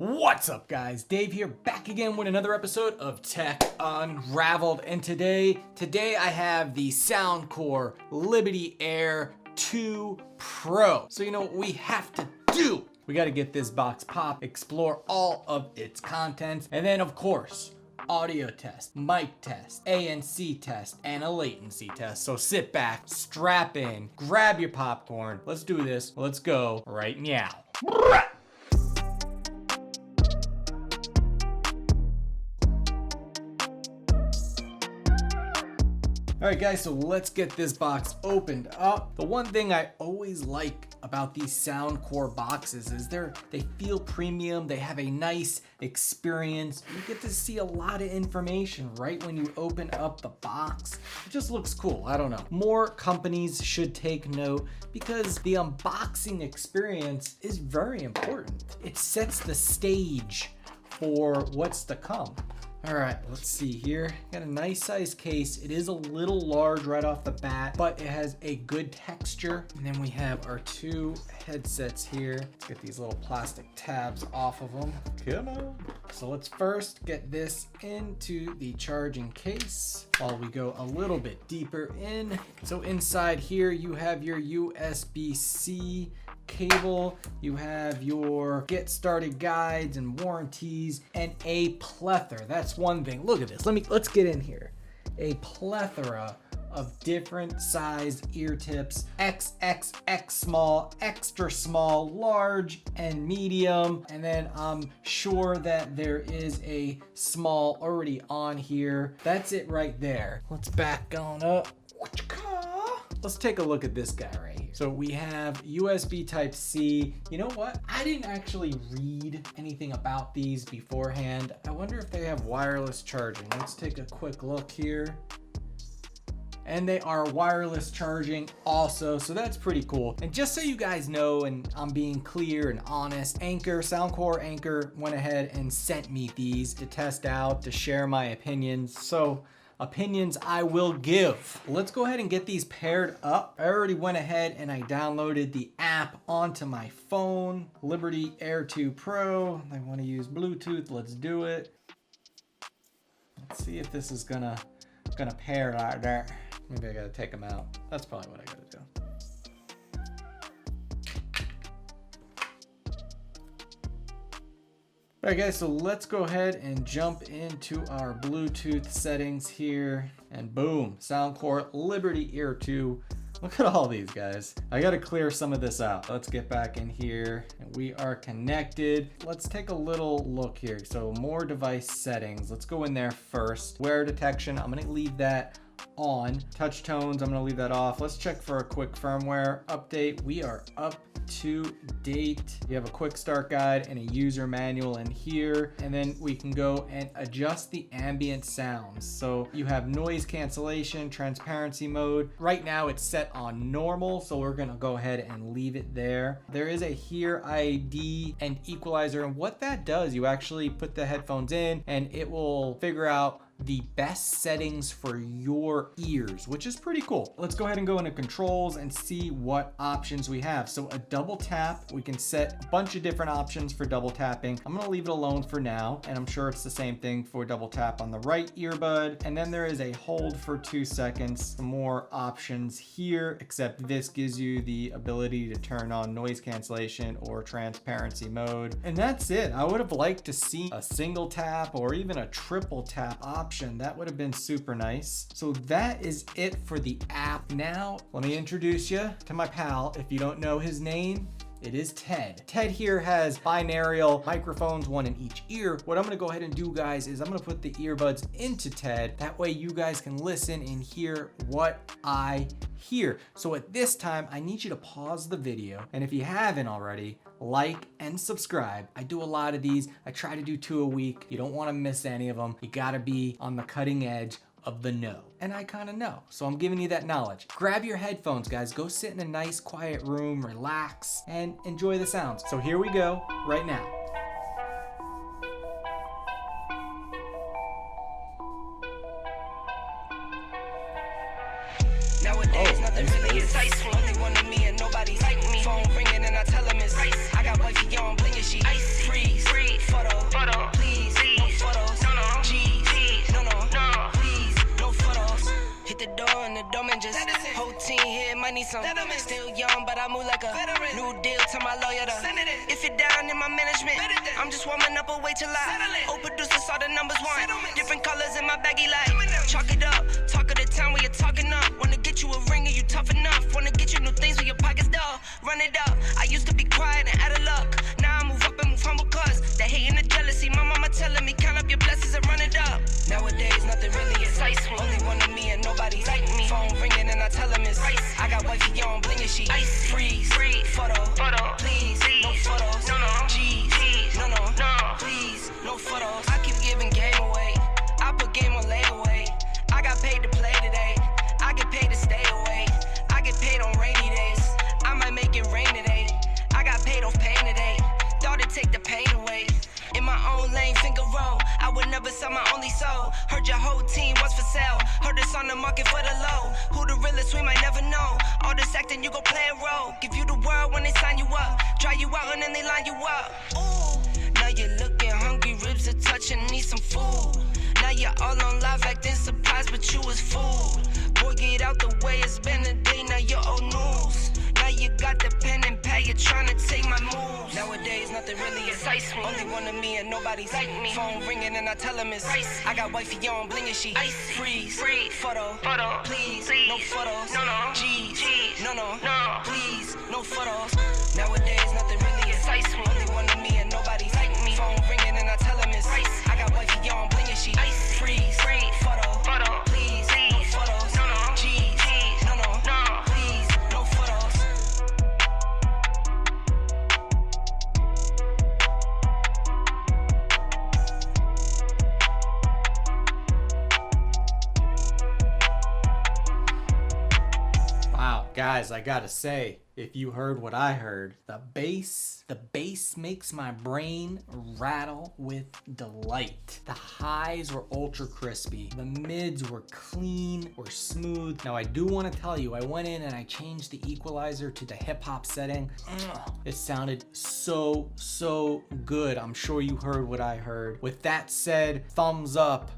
What's up, guys? Dave here, back again with another episode of Tech Unraveled. And today I have the Soundcore Liberty Air 2 Pro. So you know what we have to do? We got to get this box pop, explore all of its contents, and then of course, audio test, mic test, ANC test, and a latency test. So sit back, strap in, grab your popcorn. Let's do this. Let's go right now. Alright guys, so let's get this box opened up. The one thing I always like about these Soundcore boxes is they feel premium, they have a nice experience. You get to see a lot of information right when you open up the box. It just looks cool, I don't know. More companies should take note because the unboxing experience is very important. It sets the stage for what's to come. All right, let's see here. Got a nice size case. It is a little large right off the bat, but it has a good texture. And then we have our two headsets here. Let's get these little plastic tabs off of them. Come on. So let's first get this into the charging case while we go a little bit deeper in. So inside here, you have your USB-C cable, you have your get started guides and warranties, and a plethora. That's one thing. Look at this. Let's get in here. A plethora of different sized ear tips: XXX small, extra small, large, and medium. And then I'm sure that there is a small already on here. That's it right there. Let's back on up. Let's take a look at this guy right here. So we have USB Type-C. You know what? I didn't actually read anything about these beforehand. I wonder if they have wireless charging. Let's take a quick look here. And they are wireless charging also, so that's pretty cool. And just so you guys know, and I'm being clear and honest, Soundcore Anker went ahead and sent me these to test out, to share my opinions. So opinions I will give. Let's go ahead and get these paired up. I already went ahead and I downloaded the app onto my phone, Liberty Air 2 Pro. I want to use Bluetooth. Let's do it. Let's see if this is gonna pair like that. Maybe I gotta take them out. That's probably what I gotta do. All right guys, so let's go ahead and jump into our Bluetooth settings here, and boom, Soundcore Liberty Air 2. Look at all these guys. I gotta clear some of this out. Let's get back in here, and we are connected. Let's take a little look here. So more device settings. Let's go in there first. Wear detection, I'm gonna leave that on. Touch tones, I'm gonna leave that off. Let's check for a quick firmware update. We are up to date. We have a quick start guide and a user manual in here, and then we can go and adjust the ambient sounds. So you have noise cancellation, transparency mode. Right now it's set on normal, so we're gonna go ahead and leave it there. There is a Hear ID and equalizer, and what that does, you actually put the headphones in and it will figure out the best settings for your ears, which is pretty cool. Let's go ahead and go into controls and see what options we have. So a double tap, we can set a bunch of different options for double tapping. I'm gonna leave it alone for now, and I'm sure it's the same thing for double tap on the right earbud. And then there is a hold for 2 seconds. Some more options here, except this gives you the ability to turn on noise cancellation or transparency mode. And that's it. I would have liked to see a single tap or even a triple tap option. That would have been super nice. So that is it for the app. Now, let me introduce you to my pal. If you don't know his name, it is Ted. Ted here has binaural microphones, one in each ear. What I'm gonna go ahead and do, guys, is I'm gonna put the earbuds into Ted. That way you guys can listen and hear what I hear. So at this time, I need you to pause the video. And if you haven't already, like and subscribe. I do a lot of these. I try to do 2 a week. You don't wanna miss any of them. You gotta be on the cutting edge of the know. And I kind of know, so I'm giving you that knowledge. Grab your headphones, guys. Go sit in a nice quiet room, relax, and enjoy the sounds. So here we go, right now. Nowadays, nothing really insightful. Only one of me and nobody's like me. Phone ringing and I tell him it's ice. I got wifey on bling and she freeze. For me some. Still young, but I move like a veteran. New deal to my lawyer. If you're down in my management, I'm just warming up, wait till I. Old producers saw the numbers one. Different colors in my baggy light. Chalk it up, talk of the town where you're talking up. Wanna get you a ring, are you tough enough? Wanna get you new things with your pockets dull. Run it up. I used to be quiet and out of luck. Now I move up and move humble cause the hate and the jealousy. My mama telling me count up your blessings and run it up. Nowadays nothing really excites me. Only one of me and nobody like me. Phone ringing and I tell him it's ice. I got wifey on blinging she ice. Freeze, photo, please, no photos. No, G's, no, please, no photos. I keep giving game away. I put game on layaway. I got paid to play today. I get paid to stay away. I get paid on rainy days. I might make it rain today. I got paid off pain today. Thought it'd take the pain away. In my own lane, finger roll. I would never sell my only soul. Heard your whole team was for sale. Heard it's on the market for the low. Who the realest, we might never know. All this acting, you gon' play a role. Give you the world when they sign you up. Try you out and then they line you up. Ooh, now you're looking hungry, ribs are touching, need some food. Now you're all on live acting surprised, but you was fooled. Boy, get out the way, it's been a day, now you're old news. Now you got the pen and pad, you're trying to take my moves. Nowadays, nothing really excites me. Only one of me and nobody's like me. Phone ringing and I tell him it's ice. I got wifey on blinging she ice. Freeze, photo, please, no photos. No, G's, no, please, no photos. Nowadays, nothing really excites me. Only one of me and nobody's like me. Phone ringing and I tell him it's ice. I got wifey on blinging she ice. Freeze, photo, please, no photos. No, G's, no, please, no photos. Wow, guys, I gotta say, if you heard what I heard, the bass makes my brain rattle with delight. The highs were ultra crispy. The mids were clean or smooth. Now I do want to tell you, I went in and I changed the equalizer to the hip hop setting. It sounded so good. I'm sure you heard what I heard. With that said, thumbs up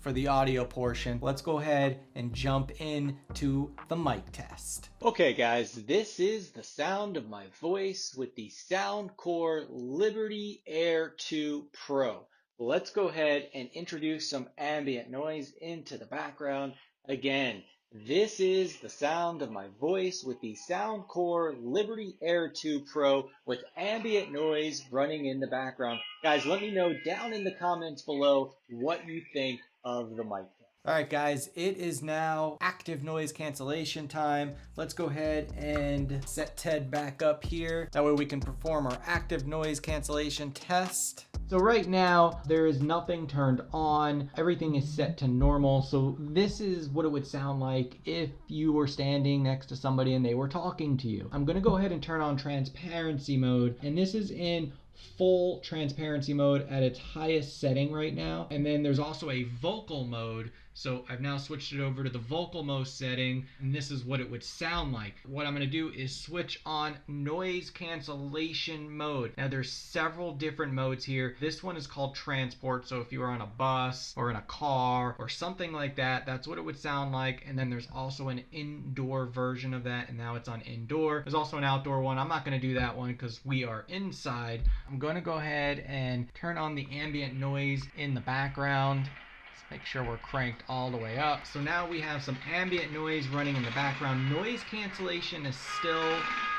for the audio portion. Let's go ahead and jump into the mic test. Okay guys, this is the sound of my voice with the Soundcore Liberty Air 2 Pro. Let's go ahead and introduce some ambient noise into the background. Again, this is the sound of my voice with the Soundcore Liberty Air 2 Pro with ambient noise running in the background. Guys, let me know down in the comments below what you think of the mic test. All right, guys, it is now active noise cancellation time. Let's go ahead and set Ted back up here. That way we can perform our active noise cancellation test. So right now, there is nothing turned on. Everything is set to normal. So this is what it would sound like if you were standing next to somebody and they were talking to you. I'm gonna go ahead and turn on transparency mode, and this is in full transparency mode at its highest setting right now. And then there's also a vocal mode. So I've now switched it over to the vocal mode setting, and this is what it would sound like. What I'm going to do is switch on noise cancellation mode. Now there's several different modes here. This one is called transport. So if you were on a bus or in a car or something like that, that's what it would sound like. And then there's also an indoor version of that, and now it's on indoor. There's also an outdoor one. I'm not going to do that one because we are inside. I'm going to go ahead and turn on the ambient noise in the background. Make sure we're cranked all the way up. So now we have some ambient noise running in the background. Noise cancellation is still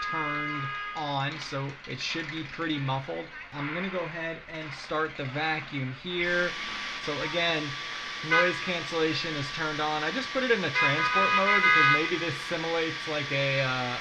turned on, so it should be pretty muffled. I'm gonna go ahead and start the vacuum here. So again, noise cancellation is turned on. I just put it in the transport mode because maybe this simulates like a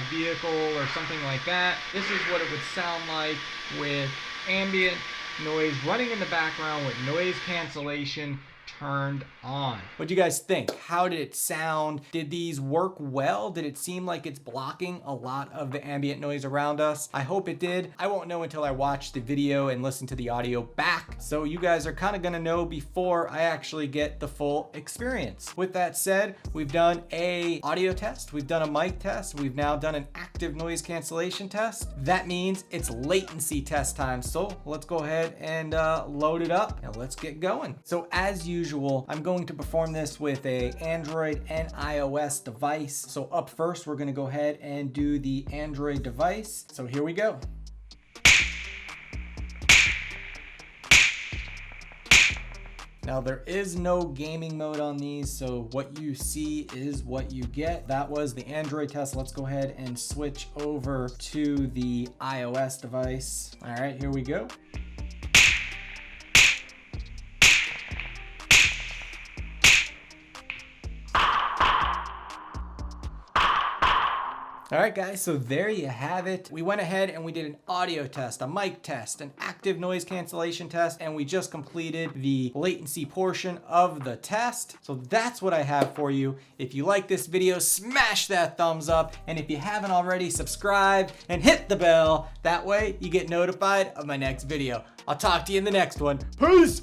vehicle or something like that. This is what it would sound like with ambient noise running in the background with noise cancellation turned on. What do you guys think? How did it sound? Did these work well? Did it seem like it's blocking a lot of the ambient noise around us? I hope it did. I won't know until I watch the video and listen to the audio back. So you guys are kind of gonna know before I actually get the full experience. With that said, we've done a audio test, we've done a mic test, we've now done an active noise cancellation test. That means it's latency test time. So let's go ahead and load it up and let's get going. So as usual, usual, I'm going to perform this with a Android and iOS device. So up first, we're gonna go ahead and do the Android device. So here we go. Now there is no gaming mode on these, so what you see is what you get. That was the Android test. Let's go ahead and switch over to the iOS device. All right, here we go. All right, guys, so there you have it. We went ahead and we did an audio test, a mic test, an active noise cancellation test, and we just completed the latency portion of the test. So that's what I have for you. If you like this video, smash that thumbs up. And if you haven't already, subscribe and hit the bell. That way you get notified of my next video. I'll talk to you in the next one. Peace!